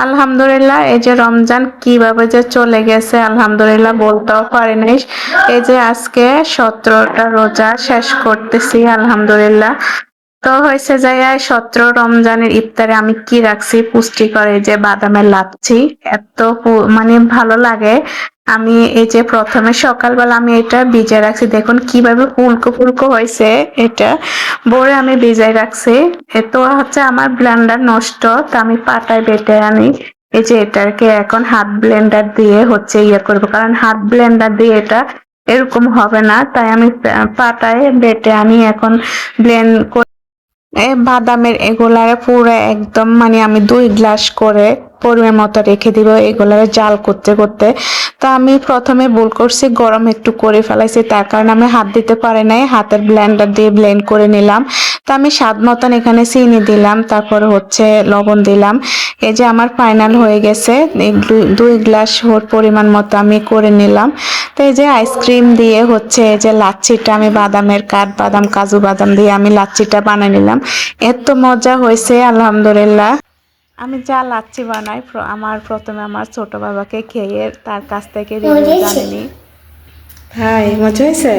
আলহামদুলিল্লাহ এই যে রমজান কিভাবে যে চলে গেছে আলহামদুলিল্লাহ বলতেও পারি নাই। এই যে আজকে 17টা রোজা শেষ করতেছি আলহামদুলিল্লাহ। তো হয়েছে যাই 17 রমজানের ইফতারে আমি কি রাখছি পুষ্টিকর এই যে বাদামের লাচ্ছি। এত মানে ভালো লাগে। আমি এই যে প্রথমে সকালবেলা আমি এটা ভিজায় রাখছি, দেখুন কিভাবে ফুলকো ফুলকো হয়েছে। এটা ভোরে আমি ভিজায় রাখছি। এতো হচ্ছে আমার ব্লেন্ডার নষ্ট, তো আমি পাটায় বেটে আনি। এই যে এটাকে এখন হাত ব্লেন্ডার দিয়ে হচ্ছে ইয়ে করবো, কারণ হাত ব্লেন্ডার দিয়ে এটা এরকম হবে না, তাই আমি পাটায় বেটে আনি এখন ব্লেন্ড। বাদামের এগুলারে পুরো একদম মানে আমি 2 গ্লাস করে পরিমাণ মতো রেখে দিব এগুলারে জাল করতে করতে। তো আমি প্রথমে ভুল করছি, গরম একটু করে ফেলাইছি, তার কারণে আমি হাত দিতে পারি নাই, হাতের ব্লেন্ডার দিয়ে ব্লেন্ড করে নিলাম। তো আমি স্বাদ মতন এখানে চিনি দিলাম, তারপরে হচ্ছে লবণ দিলাম। এই যে আমার ফাইনাল হয়ে গেছে, 2 গ্লাস পরিমাণ মতো আমি করে নিলাম। তো এই যে আইসক্রিম দিয়ে হচ্ছে এই যে লাচ্ছিটা আমি বাদামের কাঠবাদাম কাজু বাদাম দিয়ে আমি লাচ্ছিটা বানিয়ে নিলাম। এত মজা হয়েছে আলহামদুলিল্লাহ। আমি যা লাচ্ছি বানাই আমার প্রথমে আমার ছোট বাবাকে খেয়ে তার কাছ থেকে রিভিউ জানিনি। ভাই মজা হয়েছে।